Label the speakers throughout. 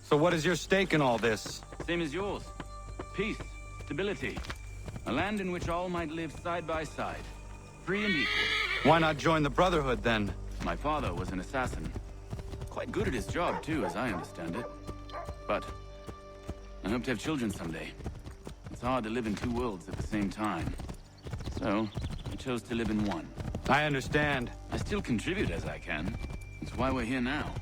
Speaker 1: So what is your stake in all this?
Speaker 2: Same as yours. Peace, stability. A land in which all might live side by side. Free and equal.
Speaker 1: Why not join the Brotherhood, then?
Speaker 2: My father was an assassin. Quite good at his job, too, as I understand it. But I hope to have children someday. It's hard to live in two worlds at the same time. So, I chose to live in one.
Speaker 1: I understand.
Speaker 2: I still contribute as I can. That's why we're here now.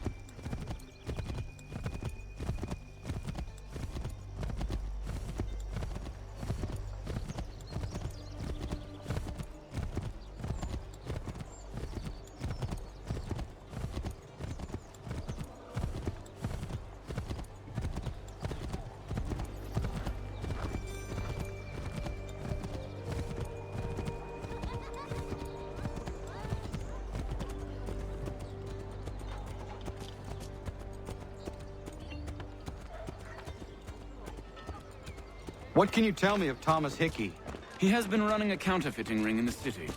Speaker 1: What can you tell me of Thomas Hickey?
Speaker 2: He has been running a counterfeiting ring in the city.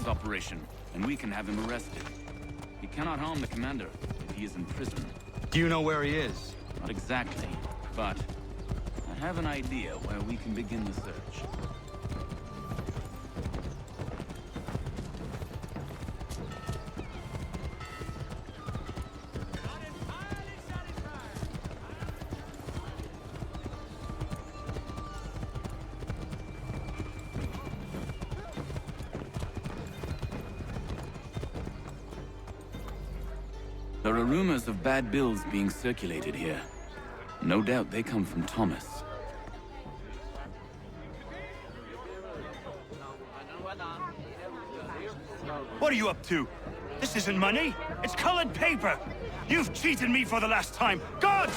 Speaker 2: Operation, and we can have him arrested. He cannot harm the commander if he is in prison.
Speaker 1: Do you know where he is?
Speaker 2: Not exactly, but I have an idea where we can begin the search. There are rumors of bad bills being circulated here. No doubt they come from Thomas.
Speaker 3: What are you up to? This isn't money. It's colored paper. You've cheated me for the last time. God!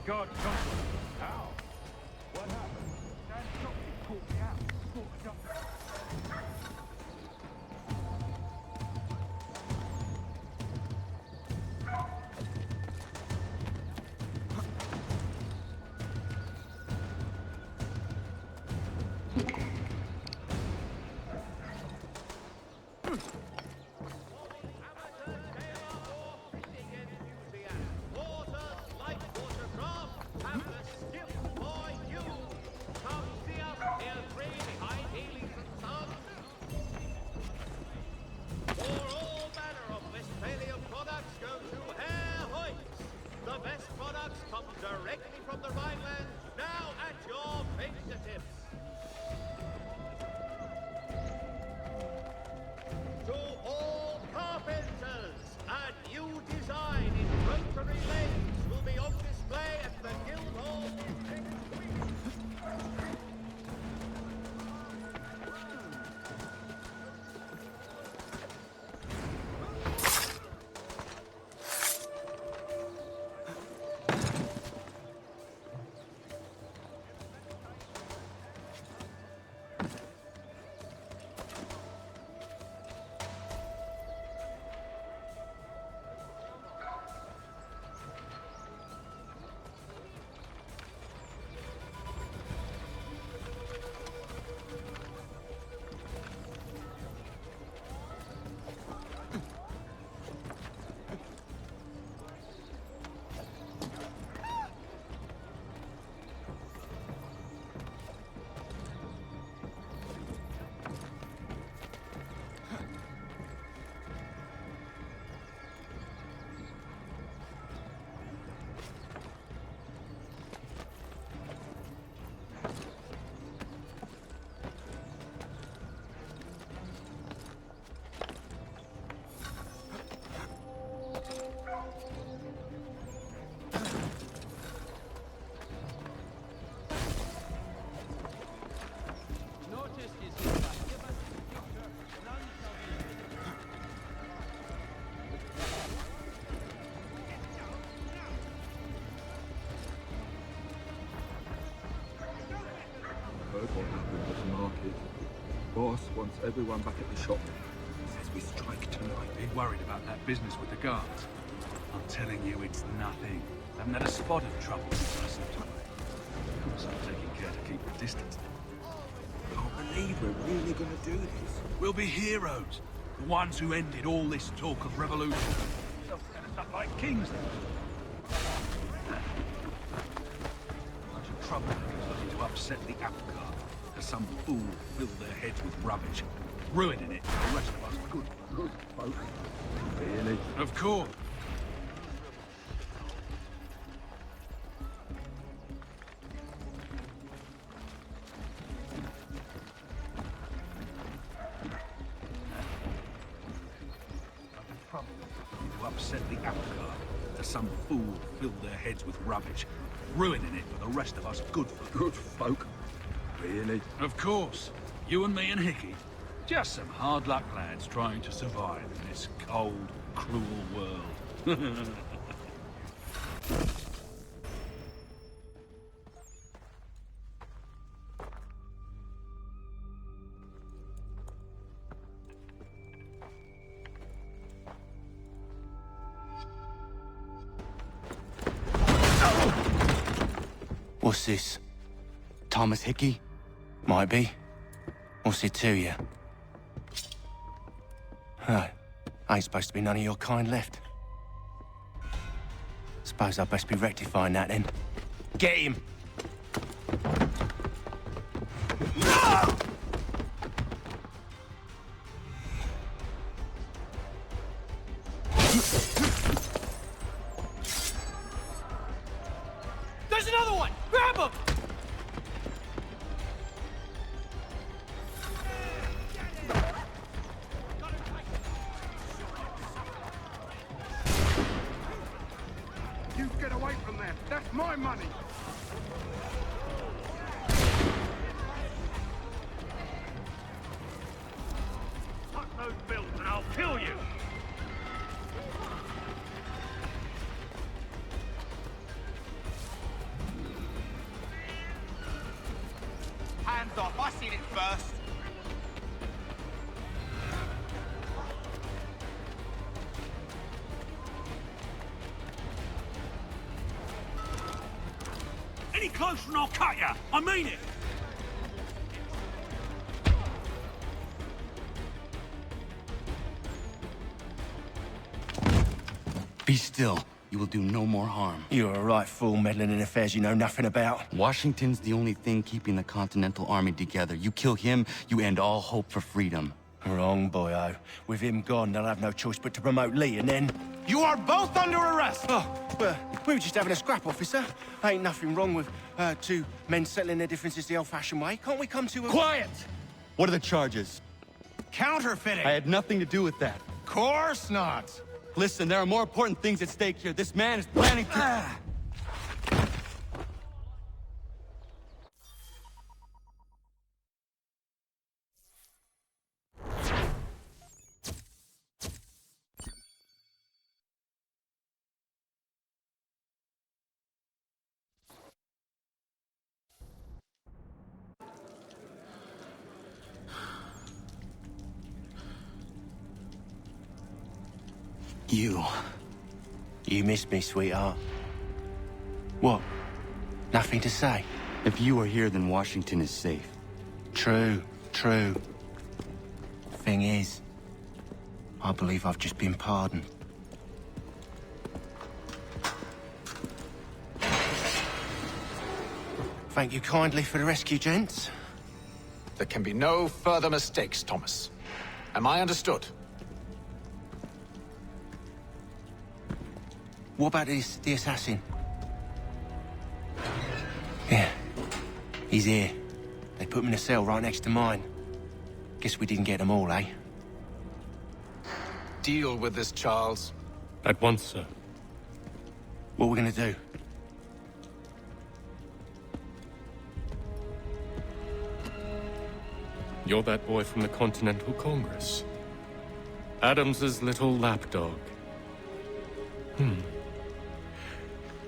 Speaker 4: guard jumped on me. How? What happened? Dan shot me, caught me out. Thought I jumped.
Speaker 5: heard what happened at the market. Boss wants everyone back at the shop. Says we strike tonight.
Speaker 4: Been worried about that business with the guards. I'm telling you, it's nothing. Haven't had a spot of trouble since I slipped away. Of course, I'm taking care to keep the distance.
Speaker 5: Can't believe we're really gonna do this.
Speaker 4: We'll be heroes. The ones who ended all this talk of revolution. They'll set us up like kings then. A bunch of troublemakers looking to upset the apple cart. As some fool filled their heads with rubbish, ruining it for the rest of us good folk.
Speaker 5: Really?
Speaker 4: Of course. To upset the apple cart. As some fool filled their heads with rubbish, ruining it for the rest of us good folk.
Speaker 5: Good folk. Really?
Speaker 4: Of course. You and me and Hickey. Just some hard luck lads trying to survive in this cold, cruel world.
Speaker 6: What's this? Thomas Hickey? Might be. What's it to you? Oh, ain't supposed to be none of your kind left. Suppose I'd best be rectifying that then. Get him!
Speaker 7: There's another one! Grab him!
Speaker 8: You get away from there. That's my money.
Speaker 3: Fuck those bills and I'll kill you!
Speaker 7: Hands off, I seen it first.
Speaker 3: Any closer and I'll cut ya! I mean it!
Speaker 6: Be still. You will do no more harm. You're a right fool meddling in affairs you know nothing about. Washington's the only thing keeping the Continental Army together. You kill him, you end all hope for freedom. Wrong, boyo. With him gone, they'll have no choice but to promote Lee, and then...
Speaker 1: You are both under arrest!
Speaker 6: Oh, well, we were just having a scrap, officer. Ain't nothing wrong with two men settling their differences the old-fashioned way. Can't we come to a...
Speaker 1: Quiet!
Speaker 9: What are the charges?
Speaker 1: Counterfeiting!
Speaker 9: I had nothing to do with that.
Speaker 1: Course not!
Speaker 9: Listen, there are more important things at stake here. This man is planning to...
Speaker 6: You missed me, sweetheart. What? Nothing to say?
Speaker 9: If you are here, then Washington is safe.
Speaker 6: True. Thing is, I believe I've just been pardoned. Thank you kindly for the rescue, gents.
Speaker 10: There can be no further mistakes, Thomas. Am I understood?
Speaker 6: What about the assassin? Yeah, he's here. They put him in a cell right next to mine. Guess we didn't get them all, eh?
Speaker 10: Deal with this, Charles.
Speaker 11: At once, sir.
Speaker 6: What are we gonna do?
Speaker 11: You're that boy from the Continental Congress. Adams's little lapdog.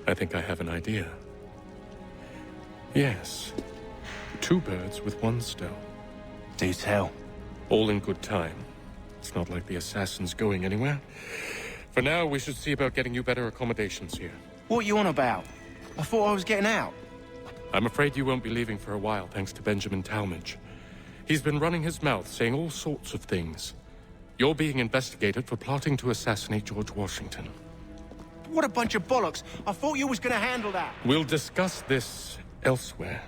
Speaker 11: I think I have an idea. Yes. Two birds with one stone.
Speaker 9: Do tell.
Speaker 11: All in good time. It's not like the assassin's going anywhere. For now, we should see about getting you better accommodations here.
Speaker 9: What you on about? I thought I was getting out.
Speaker 11: I'm afraid you won't be leaving for a while, thanks to Benjamin Talmadge. He's been running his mouth, saying all sorts of things. You're being investigated for plotting to assassinate George Washington.
Speaker 9: What a bunch of bollocks. I thought you was gonna handle that.
Speaker 11: We'll discuss this elsewhere.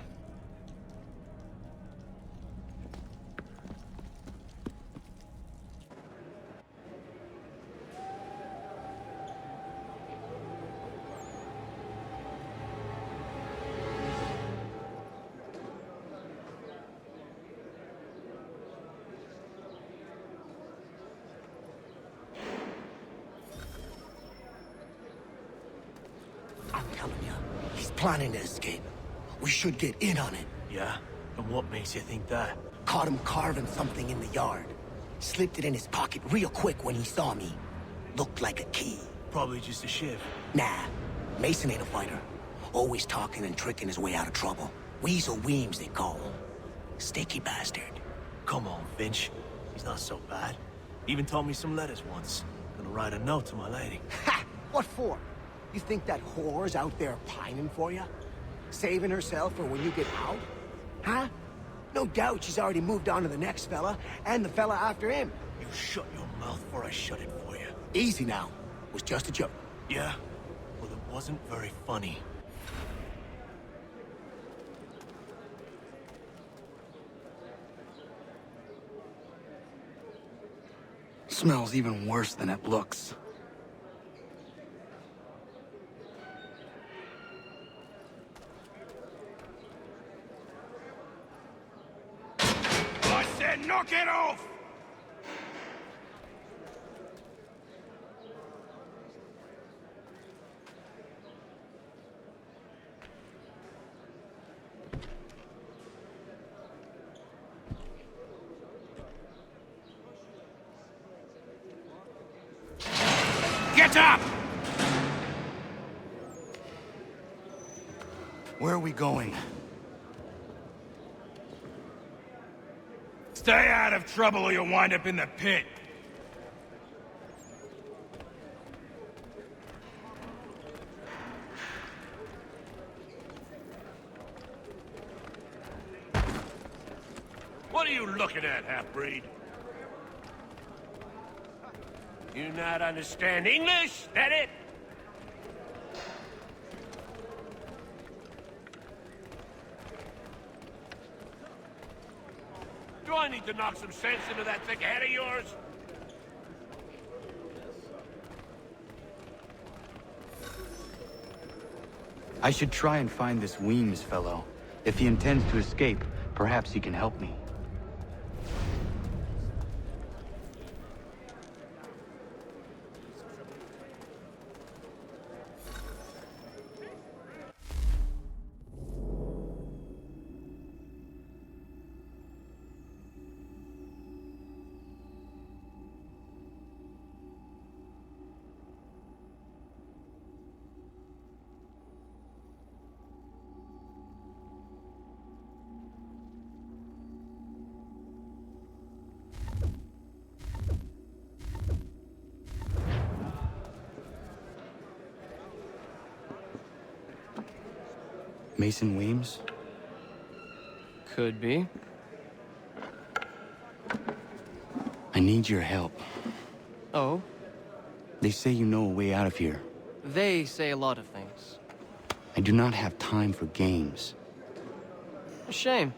Speaker 12: I'm telling you, he's planning to escape. We should get in on it.
Speaker 13: Yeah? And what makes you think that?
Speaker 12: Caught him carving something in the yard. Slipped it in his pocket real quick when he saw me. Looked like a key.
Speaker 13: Probably just a shiv.
Speaker 12: Nah, Mason ain't a fighter. Always talking and tricking his way out of trouble. Weasel Weems, they call him. Sticky bastard.
Speaker 13: Come on, Finch. He's not so bad. Even taught me some letters once. Gonna write a note to my lady.
Speaker 12: Ha! What for? You think that whore's out there pining for you? Saving herself for when you get out? Huh? No doubt she's already moved on to the next fella, and the fella after him.
Speaker 13: You shut your mouth before I shut it for you.
Speaker 12: Easy now. It was just a joke.
Speaker 13: Yeah? Well, it wasn't very funny.
Speaker 6: Smells even worse than it looks.
Speaker 3: I said knock it off! Get up!
Speaker 6: Where are we going?
Speaker 3: Stay out of trouble or you'll wind up in the pit. What are you looking at, half-breed? You not understand English? That it? Do I need to knock some sense into that thick head of yours?
Speaker 1: I should try and find this Weems fellow. If he intends to escape, perhaps he can help me. Mason Weems?
Speaker 14: Could be.
Speaker 1: I need your help.
Speaker 14: Oh?
Speaker 1: They say you know a way out of here.
Speaker 14: They say a lot of things.
Speaker 1: I do not have time for games.
Speaker 14: A shame,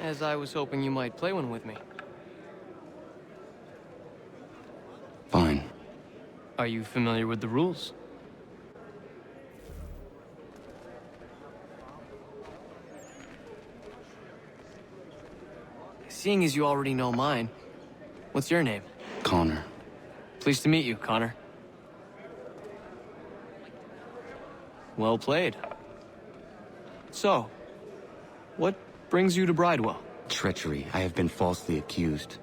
Speaker 14: as I was hoping you might play one with me.
Speaker 1: Fine.
Speaker 14: Are you familiar with the rules? Seeing as you already know mine, what's your name?
Speaker 1: Connor.
Speaker 14: Pleased to meet you, Connor. Well played. So, what brings you to Bridewell?
Speaker 1: Treachery. I have been falsely accused.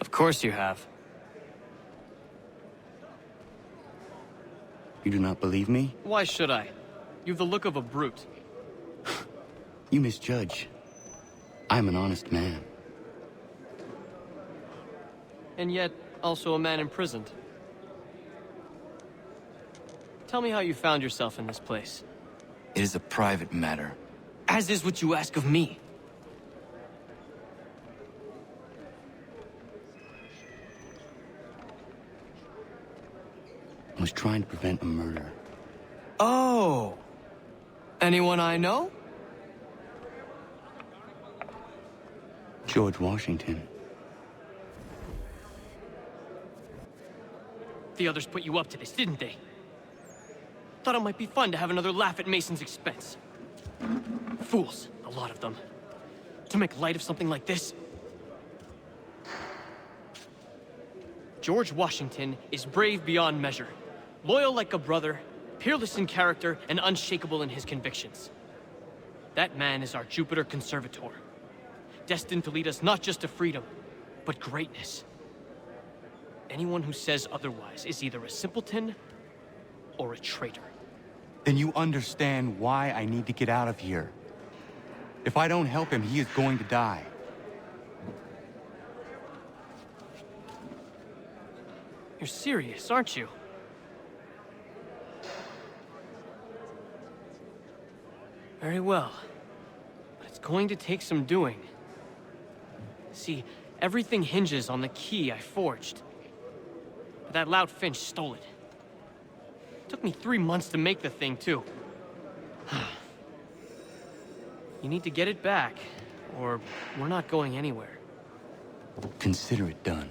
Speaker 14: Of course you have.
Speaker 1: You do not believe me?
Speaker 14: Why should I? You've the look of a brute.
Speaker 1: You misjudge.
Speaker 6: I'm an honest man.
Speaker 14: And yet, also a man imprisoned. Tell me how you found yourself in this place.
Speaker 1: It is a private matter.
Speaker 14: As is what you ask of me.
Speaker 6: I was trying to prevent a murder.
Speaker 14: Oh! Anyone I know?
Speaker 6: George Washington.
Speaker 14: The others put you up to this, didn't they? Thought it might be fun to have another laugh at Mason's expense. Fools, a lot of them. To make light of something like this. George Washington is brave beyond measure, loyal like a brother, peerless in character, and unshakable in his convictions. That man is our Jupiter Conservator, destined to lead us not just to freedom, but greatness. Anyone who says otherwise is either a simpleton or a traitor.
Speaker 1: Then you understand why I need to get out of here. If I don't help him, he is going to die.
Speaker 14: You're serious, aren't you? Very well. But it's going to take some doing. See, everything hinges on the key I forged. But that loud Finch stole it. Took me 3 months to make the thing, too. You need to get it back, or we're not going anywhere.
Speaker 6: Consider it done.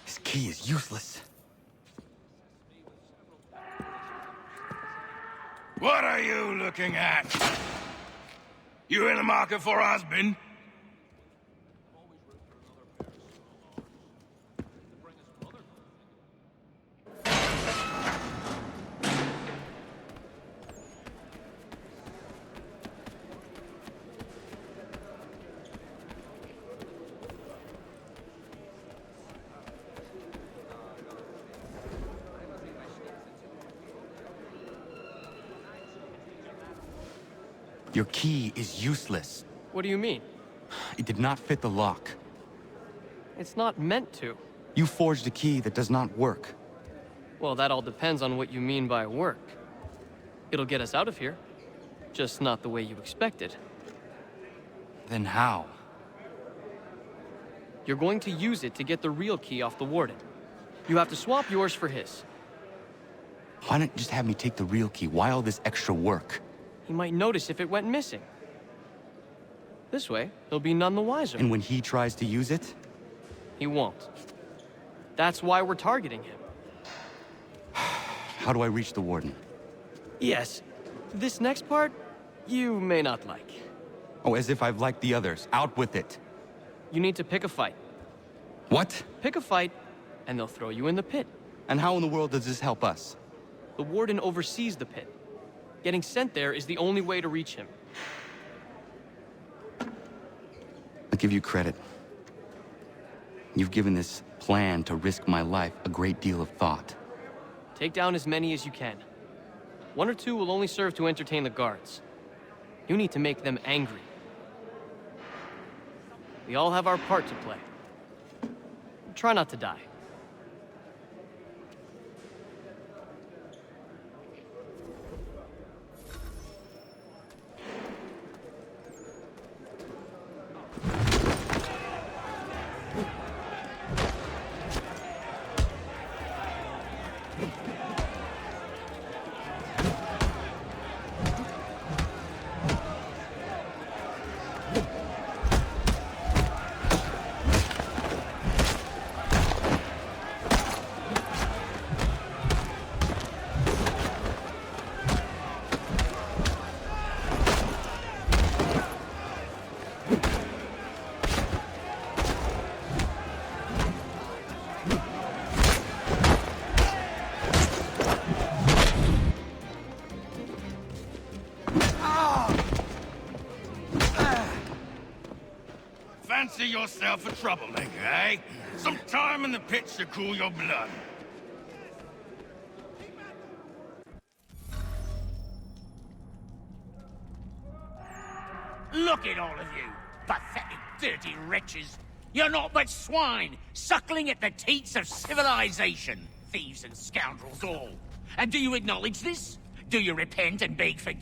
Speaker 1: This key is useless.
Speaker 3: What are you looking at? You in the market for a husband?
Speaker 1: Your key is useless.
Speaker 14: What do you mean?
Speaker 1: It did not fit the lock.
Speaker 14: It's not meant to.
Speaker 1: You forged a key that does not work.
Speaker 14: Well, that all depends on what you mean by work. It'll get us out of here. Just not the way you expected.
Speaker 1: Then how?
Speaker 14: You're going to use it to get the real key off the warden. You have to swap yours for his.
Speaker 1: Why not just have me take the real key? Why all this extra work?
Speaker 14: He might notice if it went missing. This way, he'll be none the wiser.
Speaker 1: And when he tries to use it?
Speaker 14: He won't. That's why we're targeting him.
Speaker 1: How do I reach the warden?
Speaker 14: Yes. This next part, you may not like.
Speaker 1: Oh, as if I've liked the others. Out with it.
Speaker 14: You need to pick a fight.
Speaker 1: What?
Speaker 14: Pick a fight, and they'll throw you in the pit.
Speaker 1: And how in the world does this help us?
Speaker 14: The warden oversees the pit. Getting sent there is the only way to reach him.
Speaker 1: I'll give you credit. You've given this plan to risk my life a great deal of thought.
Speaker 14: Take down as many as you can. 1 or 2 will only serve to entertain the guards. You need to make them angry. We all have our part to play. Try not to die.
Speaker 6: Fancy yourself a troublemaker, eh? Some time in the pits to cool your blood.
Speaker 15: Look at all of you, pathetic, dirty wretches. You're not but swine, suckling at the teats of civilization. Thieves and scoundrels all. And do you acknowledge this? Do you repent and beg for...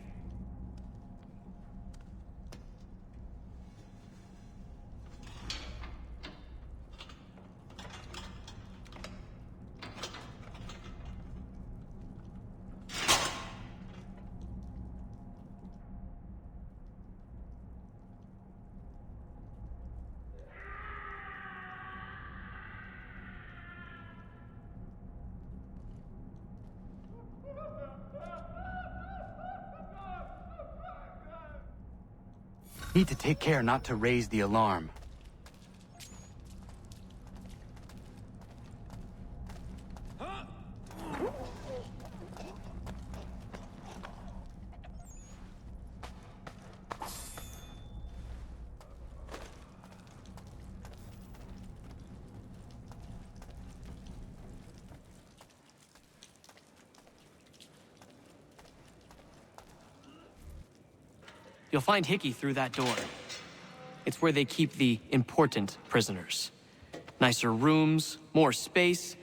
Speaker 1: Need to take care not to raise the alarm.
Speaker 14: You'll find Hickey through that door. It's where they keep the important prisoners. Nicer rooms, more space,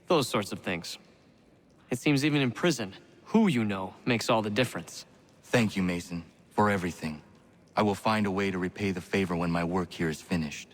Speaker 14: those sorts of things. It seems even in prison, who you know makes all the difference.
Speaker 1: Thank you, Mason, for everything. I will find a way to repay the favor when my work here is finished.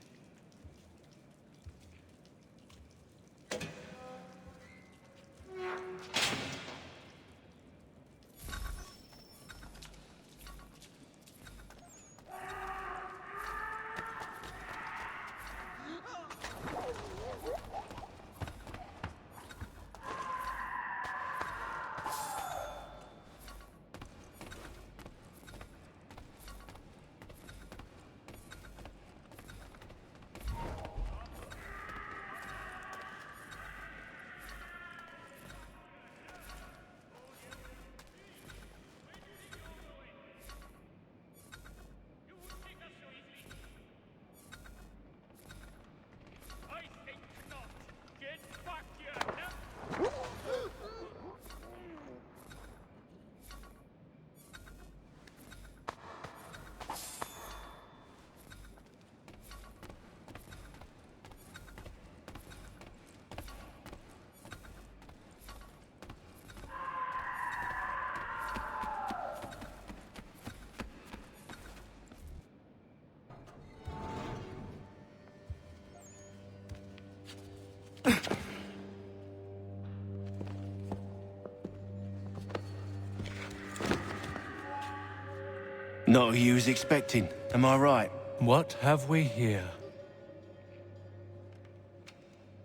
Speaker 13: Not who you was expecting, am I right?
Speaker 11: What have we here?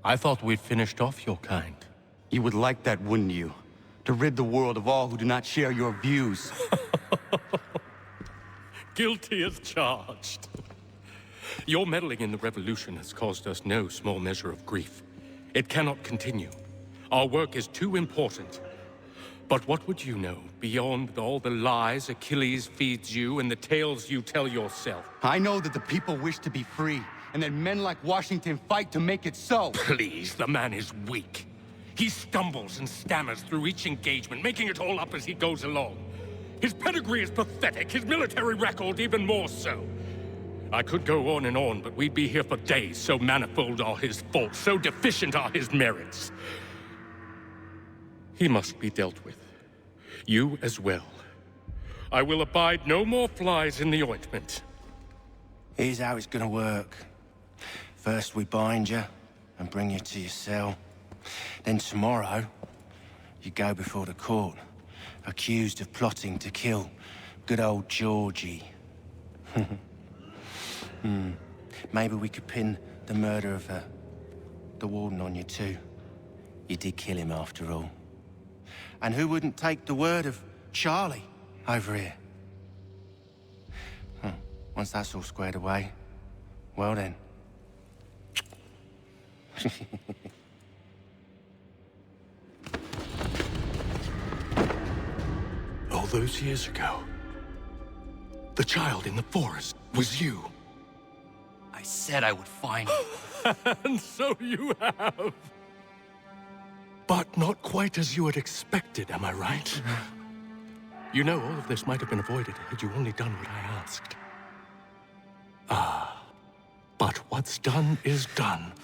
Speaker 11: I thought we'd finished off your kind.
Speaker 1: You would like that, wouldn't you? To rid the world of all who do not share your views.
Speaker 11: Guilty as charged. Your meddling in the revolution has caused us no small measure of grief. It cannot continue. Our work is too important. But what would you know beyond all the lies Achilles feeds you and the tales you tell yourself?
Speaker 1: I know that the people wish to be free, and that men like Washington fight to make it so.
Speaker 11: Please, the man is weak. He stumbles and stammers through each engagement, making it all up as he goes along. His pedigree is pathetic, his military record even more so. I could go on, but we'd be here for days, so manifold are his faults, so deficient are his merits. He must be dealt with. You as well. I will abide no more flies in the ointment.
Speaker 13: Here's how it's gonna work. First we bind you and bring you to your cell. Then tomorrow, you go before the court, accused of plotting to kill good old Georgie. Maybe we could pin the murder of the warden on you too. You did kill him after all. And who wouldn't take the word of Charlie over here? Once that's all squared away, well then.
Speaker 11: All those years ago, the child in the forest was you.
Speaker 1: I said I would find you.
Speaker 11: And so you have. But not quite as you had expected, am I right? You know, all of this might have been avoided had you only done what I asked. Ah, but what's done is done.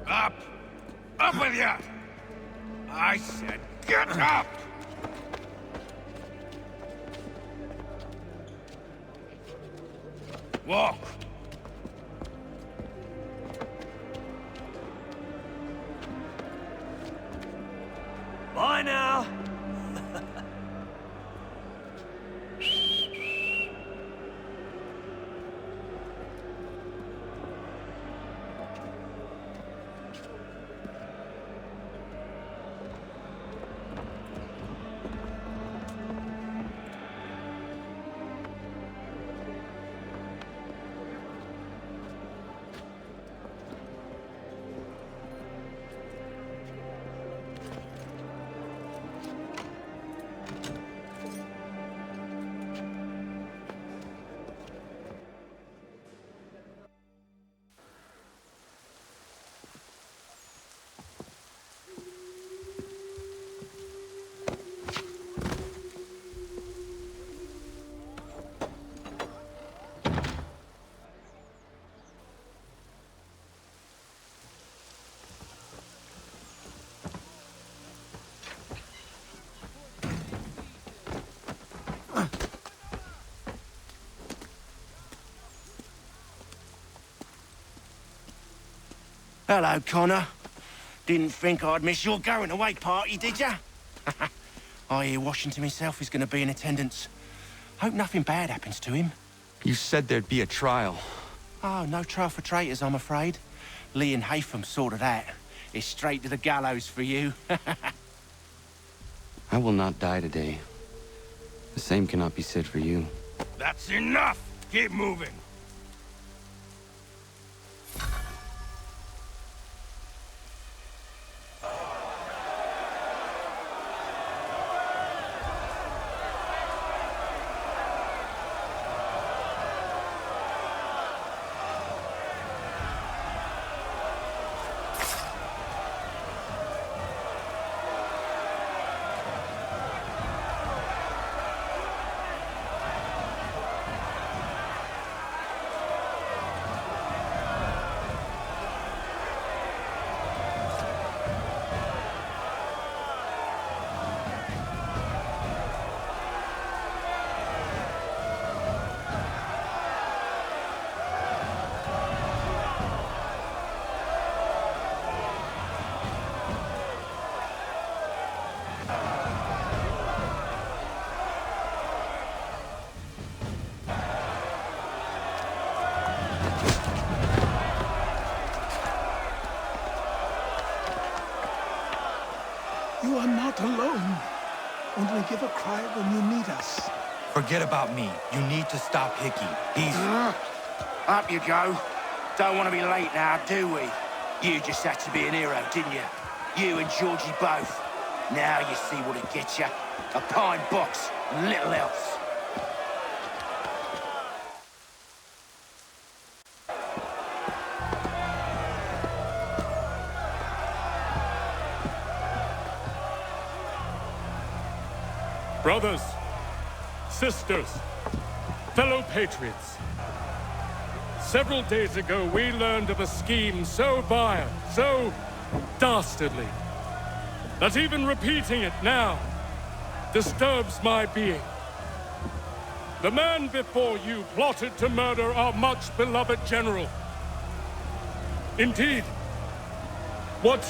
Speaker 8: Up! Up with you! I said get up! Walk!
Speaker 3: Bye now!
Speaker 13: Hello, Connor. Didn't think I'd miss your going-away party, did ya? I hear Washington himself is going to be in attendance. Hope nothing bad happens to him.
Speaker 1: You said there'd be a trial.
Speaker 13: Oh, no trial for traitors, I'm afraid. Lee and Haytham sorted that. It's straight to the gallows for you.
Speaker 1: I will not die today. The same cannot be said for you.
Speaker 8: That's enough! Keep moving!
Speaker 4: You are not alone. Only give a cry when you need us.
Speaker 6: Forget about me. You need to stop Hickey. He's...
Speaker 13: Up you go. Don't want to be late now, do we? You just had to be an hero, didn't you? You and Georgie both. Now you see what it gets you. A pine box, and little else.
Speaker 11: Brothers, sisters, fellow patriots. Several days ago, we learned of a scheme so vile, so dastardly, that even repeating it now disturbs my being. The man before you plotted to murder our much-beloved general. Indeed, what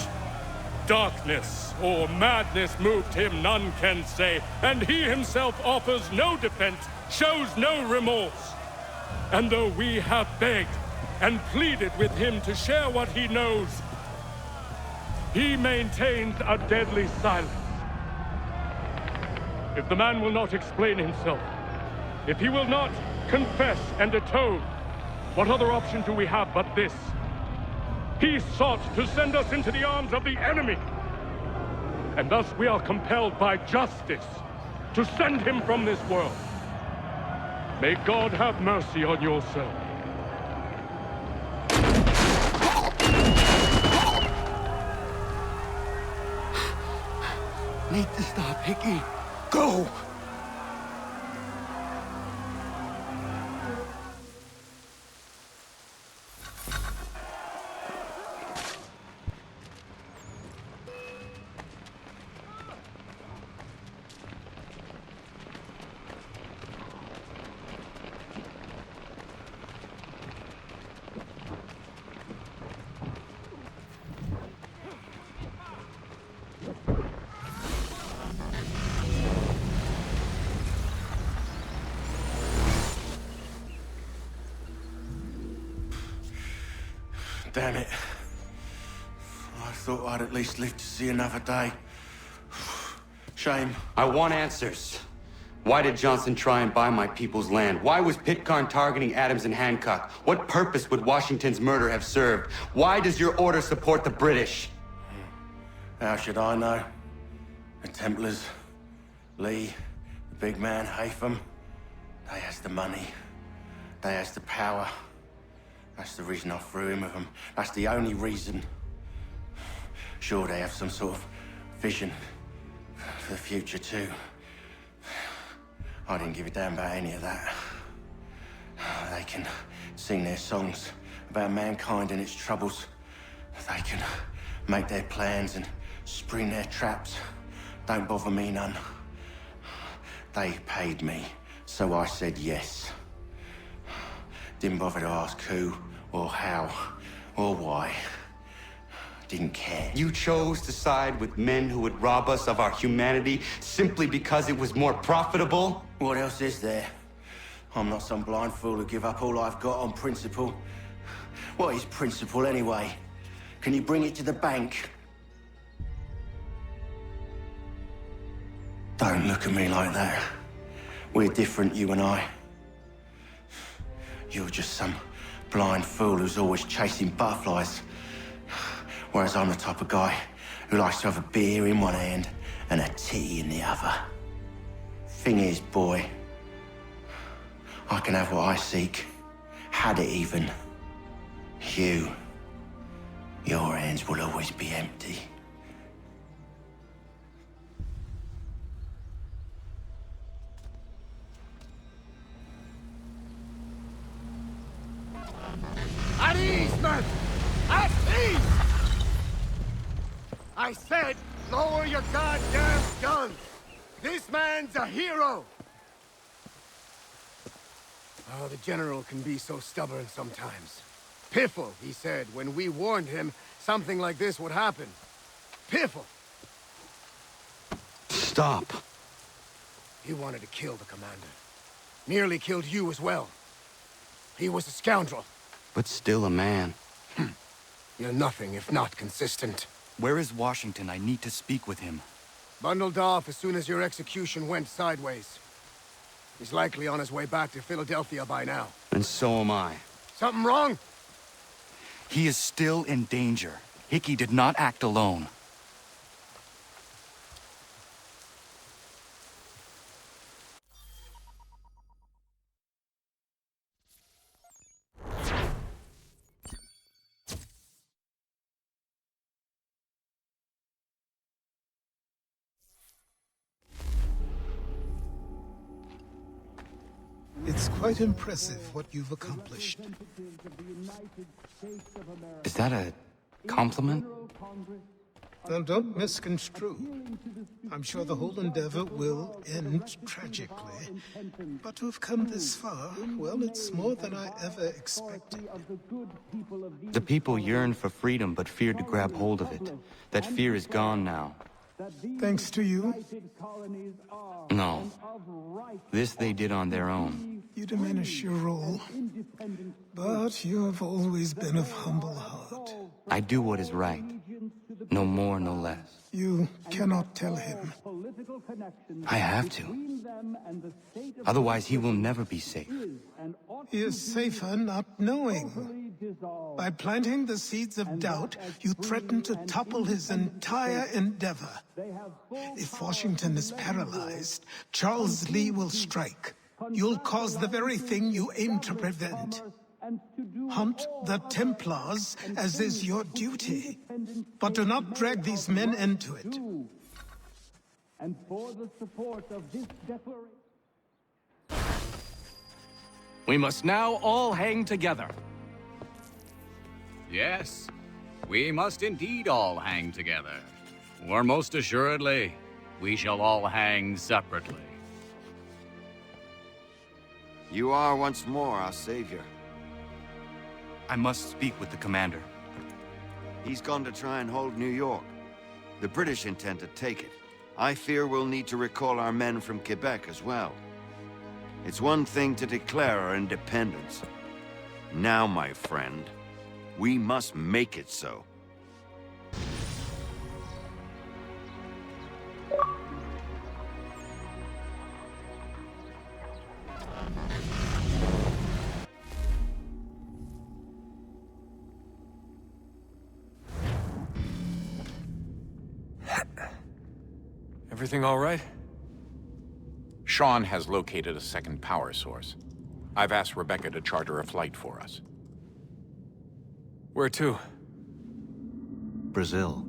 Speaker 11: darkness or madness moved him, none can say, and he himself offers no defense, shows no remorse. And though we have begged and pleaded with him to share what he knows, He maintains a deadly silence. If the man will not explain himself, if he will not confess and atone, what other option do we have but this? He sought to send us into the arms of the enemy. And thus we are compelled by justice to send him from this world. May God have mercy on your soul.
Speaker 6: Need to stop, Hickey. Go! Damn it. I thought I'd at least live to see another day. Shame.
Speaker 1: I want answers. Why did Johnson try and buy my people's land? Why was Pitcairn targeting Adams and Hancock? What purpose would Washington's murder have served? Why does your order support the British?
Speaker 13: How should I know? The Templars, Lee, the big man, Haytham, they has the money. They has the power. That's the reason I threw in with them. That's the only reason. Sure, they have some sort of vision for the future, too. I didn't give a damn about any of that. They can sing their songs about mankind and its troubles. They can make their plans and spring their traps. Don't bother me none. They paid me, so I said yes. Didn't bother to ask who, or how, or why. Didn't care.
Speaker 1: You chose to side with men who would rob us of our humanity simply because it was more profitable?
Speaker 13: What else is there? I'm not some blind fool to give up all I've got on principle. What is principle anyway? Can you bring it to the bank? Don't look at me like that. We're different, you and I. You're just some blind fool who's always chasing butterflies. Whereas I'm the type of guy who likes to have a beer in one hand and a tea in the other. Thing is, boy, I can have what I seek. Had it even. Your hands will always be empty.
Speaker 12: At ease, men! At ease! I said, lower your goddamn guns! This man's a hero! Oh, the General can be so stubborn sometimes. Piffle, he said, when we warned him something like this would happen. Piffle!
Speaker 1: Stop.
Speaker 12: He wanted to kill the commander. Nearly killed you as well. He was a scoundrel.
Speaker 1: But still a man.
Speaker 12: You're nothing if not consistent.
Speaker 1: Where is Washington? I need to speak with him.
Speaker 12: Bundled off as soon as your execution went sideways. He's likely on his way back to Philadelphia by now.
Speaker 1: And so am I.
Speaker 12: Something wrong?
Speaker 1: He is still in danger. Hickey did not act alone.
Speaker 16: It's quite impressive what you've accomplished.
Speaker 1: Is that a compliment?
Speaker 16: Now, don't misconstrue. I'm sure the whole endeavor will end tragically. But to have come this far, well, it's more than I ever expected.
Speaker 1: The people yearn for freedom but feared to grab hold of it. That fear is gone now.
Speaker 16: Thanks to you?
Speaker 1: No. This they did on their own.
Speaker 16: You diminish your role. But you have always been of humble heart.
Speaker 1: I do what is right.
Speaker 6: No more, no less.
Speaker 16: You cannot tell him.
Speaker 6: I have to. Otherwise, he will never be safe.
Speaker 16: He is safer not knowing. By planting the seeds of doubt, you threaten to topple his entire endeavor. If Washington is paralyzed, Charles Lee will strike. You'll cause the very thing you aim to prevent. Hunt the Templars, as is your duty. But do not drag these men into it.
Speaker 17: And for the support of this declaration...
Speaker 18: We must now all hang together.
Speaker 19: Yes, we must indeed all hang together. Or most assuredly, we shall all hang separately.
Speaker 20: You are once more our savior.
Speaker 6: I must speak with the commander.
Speaker 20: He's gone to try and hold New York. The British intend to take it. I fear we'll need to recall our men from Quebec as well. It's one thing to declare our independence. Now, my friend, we must make it so.
Speaker 21: Everything all right?
Speaker 10: Sean has located a second power source. I've asked Rebecca to charter a flight for us.
Speaker 21: Where to?
Speaker 20: Brazil.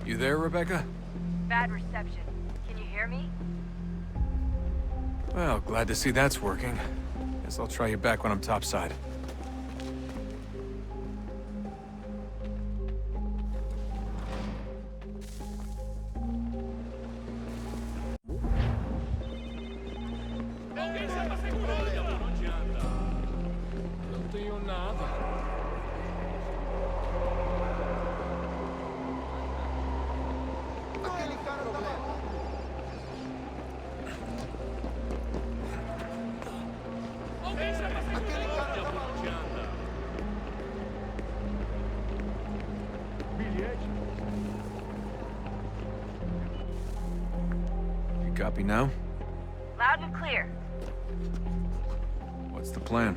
Speaker 21: You there, Rebecca?
Speaker 22: Bad reception. Can you hear me?
Speaker 21: Well, glad to see that's working. Guess I'll try you back when I'm topside. Copy now?
Speaker 22: Loud and clear.
Speaker 21: What's the plan?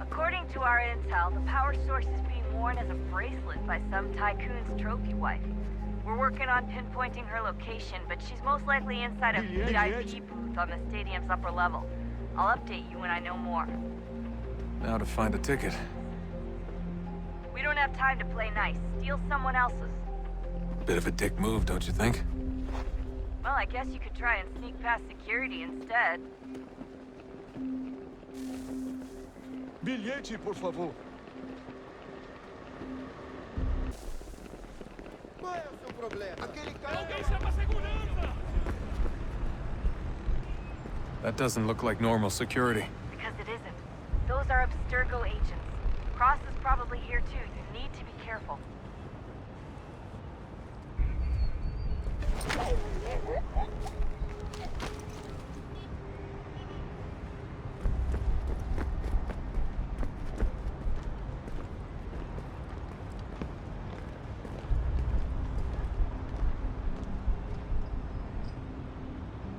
Speaker 22: According to our intel, the power source is being worn as a bracelet by some tycoon's trophy wife. We're working on pinpointing her location, but she's most likely inside a VIP booth on the stadium's upper level. I'll update you when I know more.
Speaker 21: Now to find a ticket.
Speaker 22: We don't have time to play nice. Steal someone else's.
Speaker 21: Bit of a dick move, don't you think?
Speaker 22: Well, I guess you could try and sneak past security instead.
Speaker 23: Bilhete, por favor.
Speaker 8: Qual é o seu problema? Aquele cara...
Speaker 11: Alguém chama segurança!
Speaker 21: That doesn't look like normal security.
Speaker 22: Because it isn't. Those are Abstergo agents. Cross is probably here too. You need to be careful.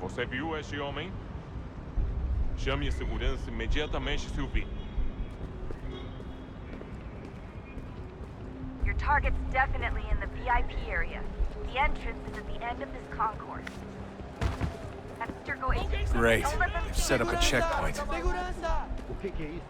Speaker 24: Você viu este homem? Chame a segurança imediatamente se o vir.
Speaker 22: Your target's definitely in the VIP area. The entrance is at the end of this concourse. Abstergo agents.
Speaker 21: Great.
Speaker 22: Don't let them
Speaker 21: They've
Speaker 22: see
Speaker 21: set
Speaker 22: you.
Speaker 21: up a checkpoint.
Speaker 23: Segurança! O que é isso?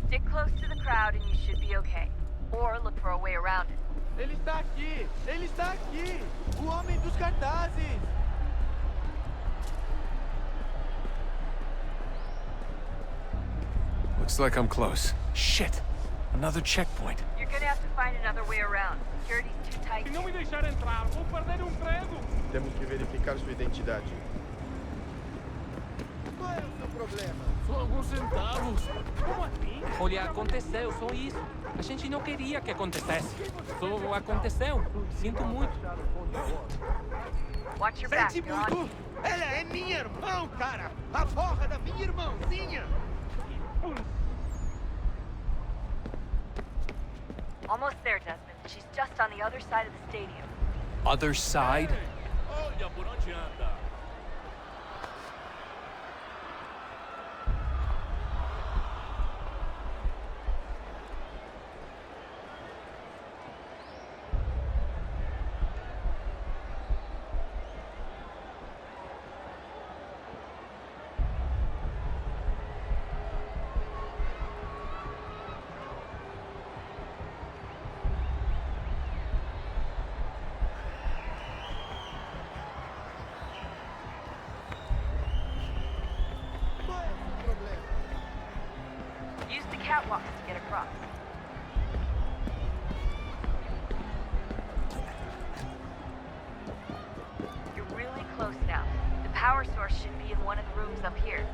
Speaker 22: Stick close to the crowd and you should be okay. Or look for a way around it.
Speaker 23: Ele está aqui! Ele está aqui! O homem dos cartazes!
Speaker 21: Looks like I'm close. Shit! Another checkpoint.
Speaker 22: You're gonna have to find another way around. Security's too tight.
Speaker 17: Se não me deixar entrar, vou perder emprego.
Speaker 2: Temos que verificar sua identidade. Qual é o seu problema?
Speaker 17: Só alguns centavos. Como assim? Olha, aconteceu, só isso. A gente não queria que acontecesse. Só aconteceu. Sinto muito.
Speaker 22: Watch your back,
Speaker 2: Sente
Speaker 22: you're on.
Speaker 2: muito! Ela é minha irmã, cara! A porra da minha irmãzinha!
Speaker 22: Almost there, Desmond. She's just on the other side of the stadium.
Speaker 18: Other side?
Speaker 17: Olha por onde anda.
Speaker 22: Use the catwalks to get across. You're really close now. The power source should be in one of the rooms up here.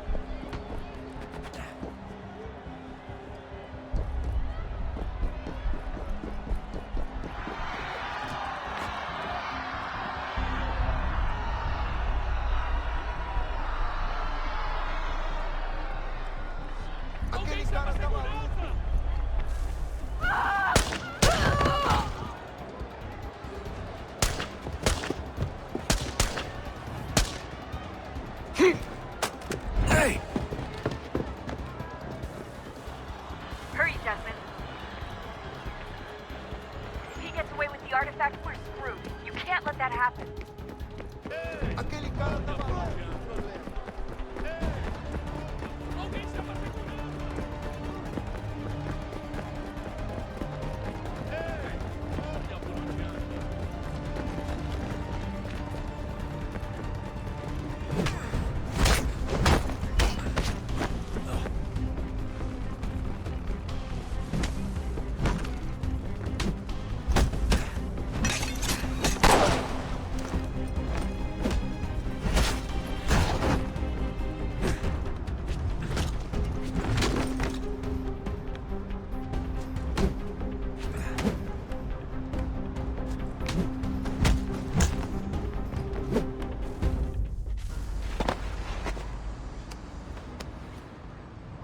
Speaker 21: Hey!
Speaker 22: Hurry, Desmond. If he gets away with the artifact, we're screwed. You can't let that happen.
Speaker 2: Aquele cara tava lá.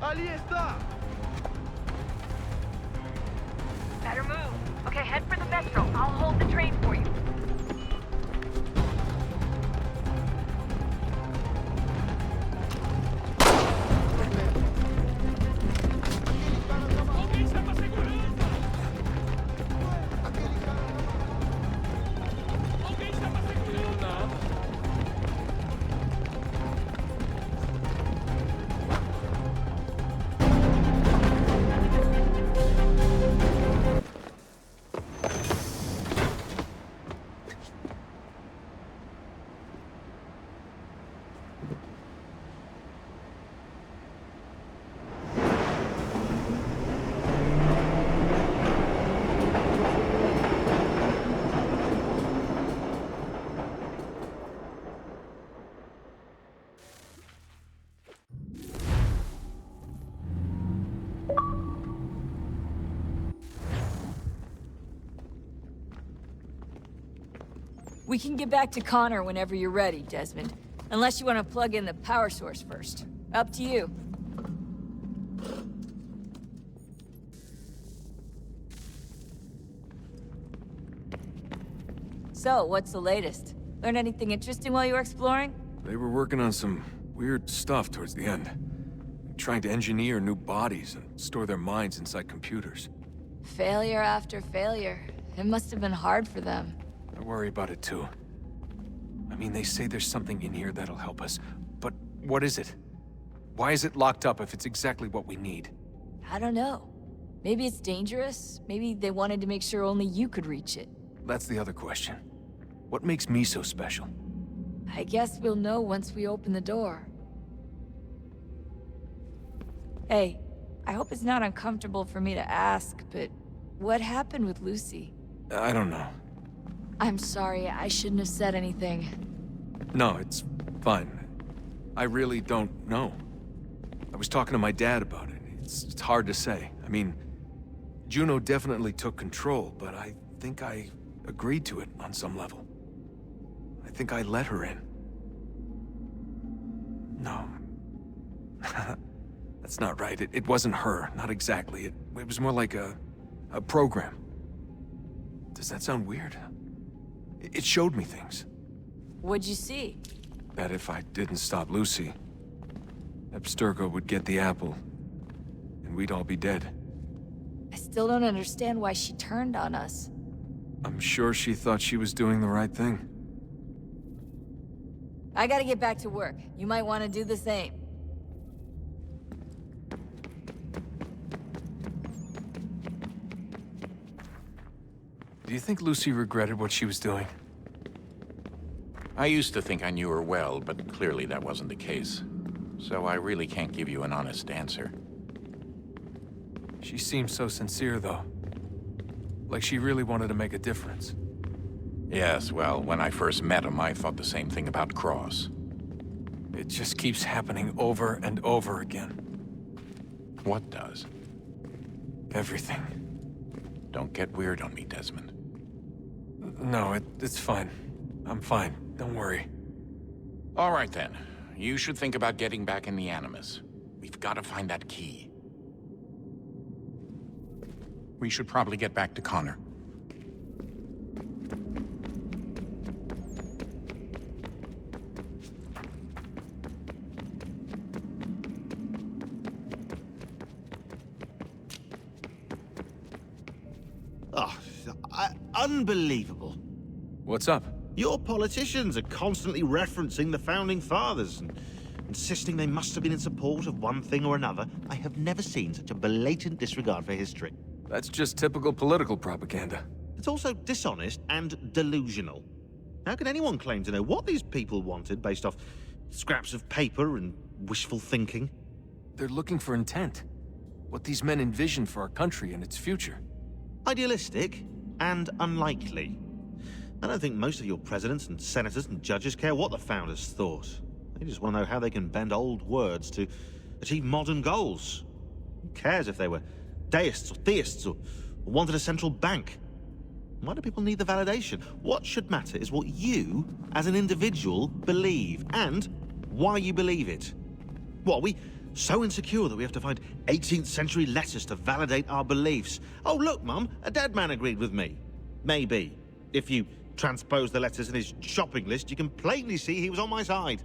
Speaker 2: Ali está!
Speaker 22: Better move. Okay, head for the metro. I'll hold the train for you.
Speaker 5: We can get back to Connor whenever you're ready, Desmond. Unless you want to plug in the power source first. Up to you. So, what's the latest? Learn anything interesting while you were exploring?
Speaker 21: They were working on some weird stuff towards the end. Trying to engineer new bodies and store their minds inside computers.
Speaker 5: Failure after failure. It must have been hard for them.
Speaker 21: I worry about it too. I mean, they say there's something in here that'll help us, but what is it? Why is it locked up if it's exactly what we need?
Speaker 5: I don't know. Maybe it's dangerous. Maybe they wanted to make sure only you could reach it.
Speaker 21: That's the other question. What makes me so special?
Speaker 5: I guess we'll know once we open the door. Hey, I hope it's not uncomfortable for me to ask, but what happened with Lucy?
Speaker 21: I don't know.
Speaker 5: I'm sorry, I shouldn't have said anything.
Speaker 21: No, it's fine. I really don't know. I was talking to my dad about it. It's hard to say. I mean, Juno definitely took control, but I think I agreed to it on some level. I think I let her in. No. That's not right. It wasn't her. Not exactly. It was more like a program. Does that sound weird? It showed me things.
Speaker 5: What'd you see?
Speaker 21: That if I didn't stop Lucy, Abstergo would get the apple, and we'd all be dead.
Speaker 5: I still don't understand why she turned on us.
Speaker 21: I'm sure she thought she was doing the right thing.
Speaker 5: I gotta get back to work. You might want to do the same.
Speaker 21: Do you think Lucy regretted what she was doing?
Speaker 10: I used to think I knew her well, but clearly that wasn't the case. So I really can't give you an honest answer.
Speaker 21: She seemed so sincere, though. Like she really wanted to make a difference.
Speaker 10: Yes, well, when I first met him, I thought the same thing about Cross.
Speaker 21: It just keeps happening over and over again.
Speaker 10: What does?
Speaker 21: Everything.
Speaker 10: Don't get weird on me, Desmond.
Speaker 21: No, it's fine. I'm fine. Don't worry.
Speaker 10: All right, then. You should think about getting back in the Animus. We've got to find that key. We should probably get back to Connor.
Speaker 7: Oh, unbelievable.
Speaker 21: What's up?
Speaker 7: Your politicians are constantly referencing the Founding Fathers and insisting they must have been in support of one thing or another. I have never seen such a blatant disregard for history.
Speaker 21: That's just typical political propaganda.
Speaker 7: It's also dishonest and delusional. How can anyone claim to know what these people wanted based off scraps of paper and wishful thinking?
Speaker 21: They're looking for intent. What these men envision for our country and its future.
Speaker 7: Idealistic and unlikely. I don't think most of your presidents and senators and judges care what the founders thought. They just want to know how they can bend old words to achieve modern goals. Who cares if they were deists or theists or wanted a central bank? Why do people need the validation? What should matter is what you, as an individual, believe, and why you believe it. What, are we so insecure that we have to find 18th century letters to validate our beliefs? Oh, look, Mum, a dead man agreed with me. Maybe. If you transpose the letters in his shopping list, you can plainly see he was on my side.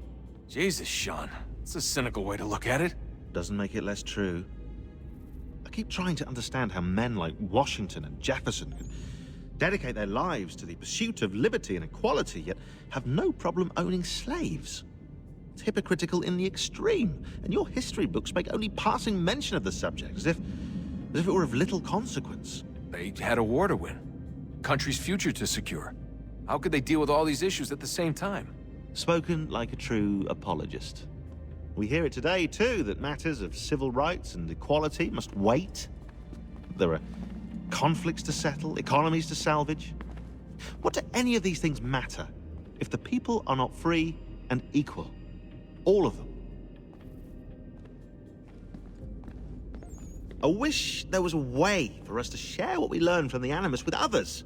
Speaker 21: Jesus, Sean. It's a cynical way to look at it.
Speaker 7: Doesn't make it less true. I keep trying to understand how men like Washington and Jefferson could dedicate their lives to the pursuit of liberty and equality, yet have no problem owning slaves. It's hypocritical in the extreme, and your history books make only passing mention of the subject, as if it were of little consequence.
Speaker 21: They had a war to win. Country's future to secure. How could they deal with all these issues at the same time?
Speaker 7: Spoken like a true apologist. We hear it today, too, that matters of civil rights and equality must wait. There are conflicts to settle, economies to salvage. What do any of these things matter if the people are not free and equal? All of them. I wish there was a way for us to share what we learn from the Animus with others.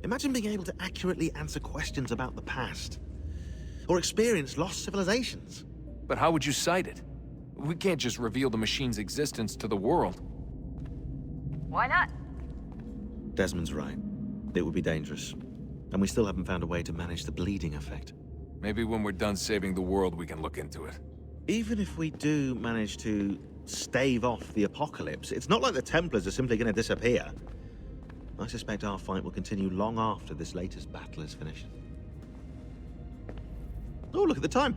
Speaker 7: Imagine being able to accurately answer questions about the past, or experience lost civilizations.
Speaker 21: But how would you cite it? We can't just reveal the machine's existence to the world.
Speaker 22: Why not?
Speaker 7: Desmond's right. It would be dangerous. And we still haven't found a way to manage the bleeding effect.
Speaker 21: Maybe when we're done saving the world, we can look into it.
Speaker 7: Even if we do manage to stave off the apocalypse, it's not like the Templars are simply going to disappear. I suspect our fight will continue long after this latest battle is finished. Oh, look at the time.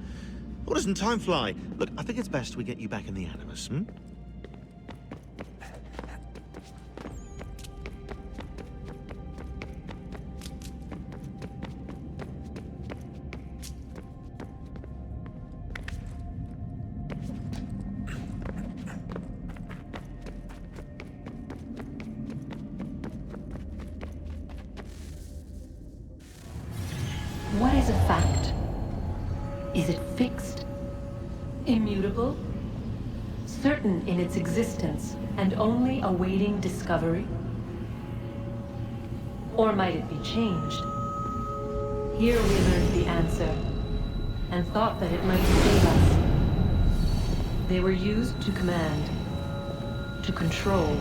Speaker 7: Oh, doesn't time fly? Look, I think it's best we get you back in the Animus, hmm?
Speaker 3: immutable? Certain in its existence and only awaiting discovery? Or might it be changed? Here we learned the answer, and thought that it might save us. They were used to command, to control,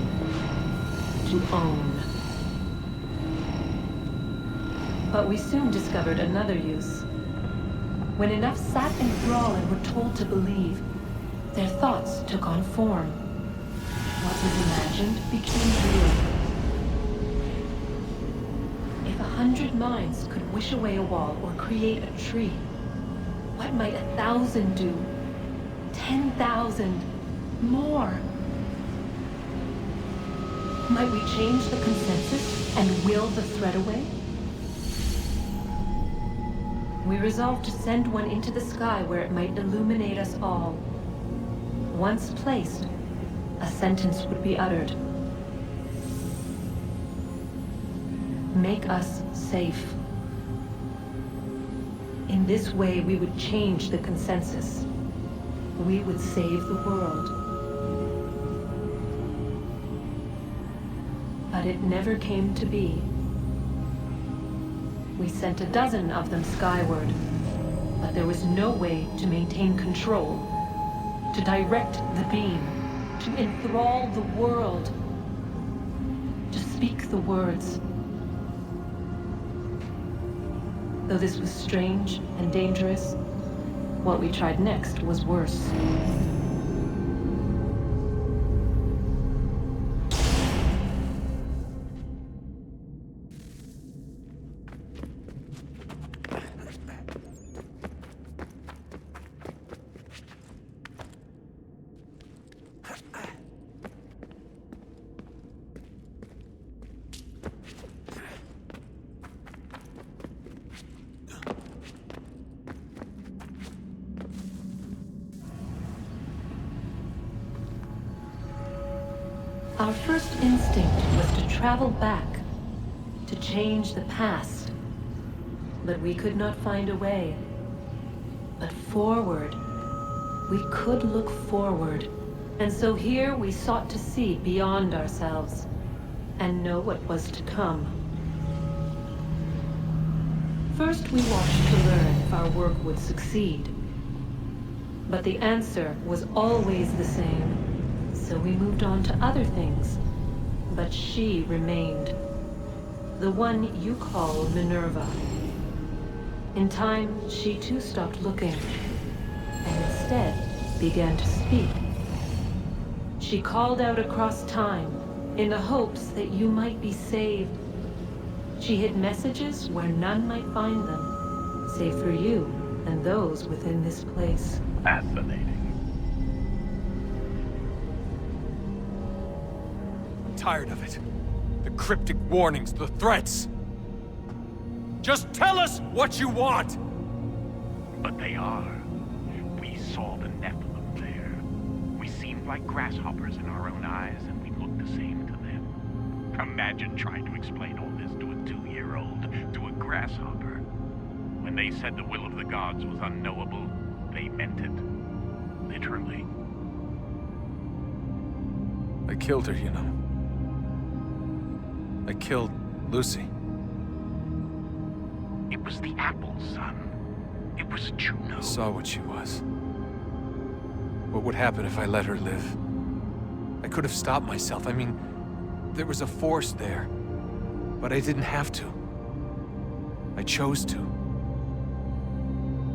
Speaker 3: to own. But we soon discovered another use. When enough sat in thrall and were told to believe, their thoughts took on form. What was imagined became real. If 100 minds could wish away a wall or create a tree, what might 1,000 do? 10,000? More? Might we change the consensus and will the threat away? We resolved to send one into the sky where it might illuminate us all. Once placed, a sentence would be uttered. Make us safe. In this way, we would change the consensus. We would save the world. But it never came to be. We sent a dozen of them skyward, but there was no way to maintain control, to direct the beam, to enthrall the world, to speak the words. Though this was strange and dangerous, what we tried next was worse. Our first instinct was to travel back, to change the past. But we could not find a way. But forward, we could look forward. And so here we sought to see beyond ourselves, and know what was to come. First we watched to learn if our work would succeed. But the answer was always the same. So we moved on to other things, but she remained. The one you call Minerva. In time, she too stopped looking, and instead began to speak. She called out across time, in the hopes that you might be saved. She hid messages where none might find them, save for you and those within this place.
Speaker 10: Fascinating.
Speaker 18: Tired of it. The cryptic warnings, the threats. Just tell us what you want!
Speaker 9: But they are. We saw the Nephilim there. We seemed like grasshoppers in our own eyes, and we looked the same to them. Imagine trying to explain all this to a 2-year-old, to a grasshopper. When they said the will of the gods was unknowable, they meant it. Literally.
Speaker 21: I killed her, you know. I killed Lucy.
Speaker 9: It was the apple, son. It was Juno.
Speaker 21: I saw what she was. What would happen if I let her live? I could have stopped myself. I mean, there was a force there. But I didn't have to. I chose to.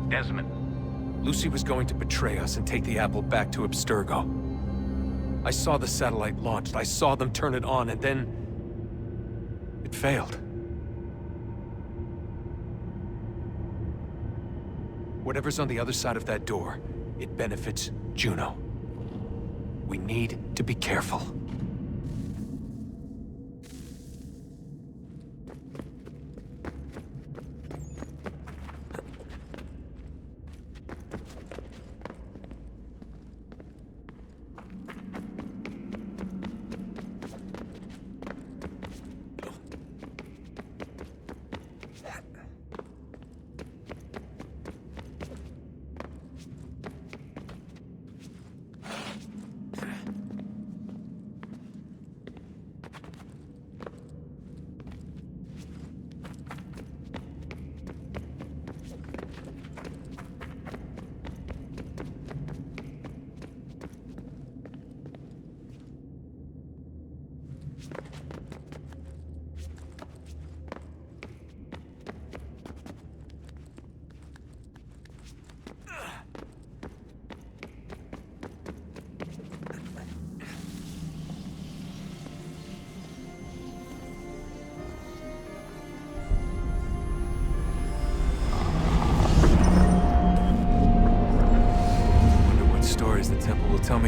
Speaker 9: Desmond.
Speaker 21: Lucy was going to betray us and take the apple back to Abstergo. I saw the satellite launched. I saw them turn it on, and then it failed. Whatever's on the other side of that door, it benefits Juno. We need to be careful.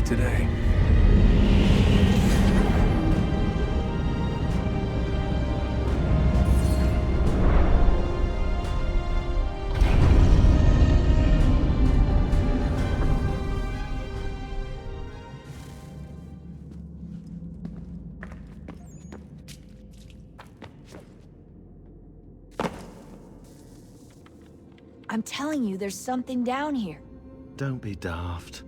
Speaker 21: today.
Speaker 5: I'm telling you, there's something down here.
Speaker 7: Don't be daft.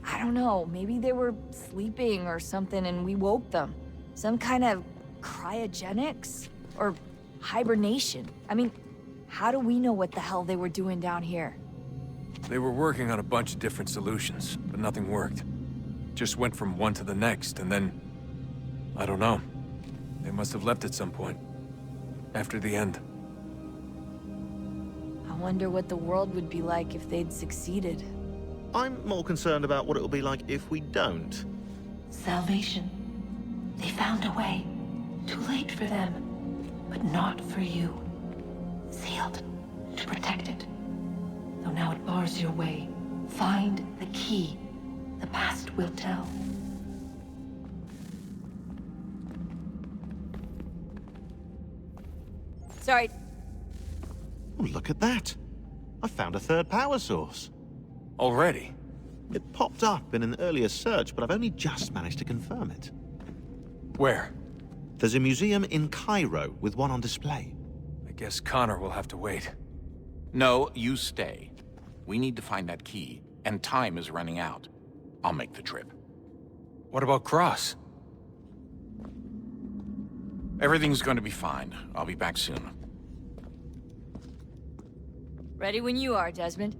Speaker 5: I don't know, maybe they were sleeping or something and we woke them. Some kind of cryogenics? Or hibernation. I mean, how do we know what the hell they were doing down here?
Speaker 21: They were working on a bunch of different solutions, but nothing worked. Just went from one to the next, and then... I don't know. They must have left at some point. After the end.
Speaker 5: I wonder what the world would be like if they'd succeeded.
Speaker 7: I'm more concerned about what it'll be like if we don't.
Speaker 3: Salvation. They found a way. Too late for them, but not for you. Sealed to protect it. Though now it bars your way. Find the key. The past will tell.
Speaker 5: Sorry.
Speaker 7: Oh, look at that. I found a third power source.
Speaker 21: Already?
Speaker 7: It popped up in an earlier search, but I've only just managed to confirm it.
Speaker 21: Where?
Speaker 7: There's a museum in Cairo with one on display.
Speaker 21: I guess Connor will have to wait.
Speaker 10: No, you stay. We need to find that key, and time is running out. I'll make the trip.
Speaker 21: What about Cross?
Speaker 10: Everything's going to be fine. I'll be back soon.
Speaker 5: Ready when you are, Desmond.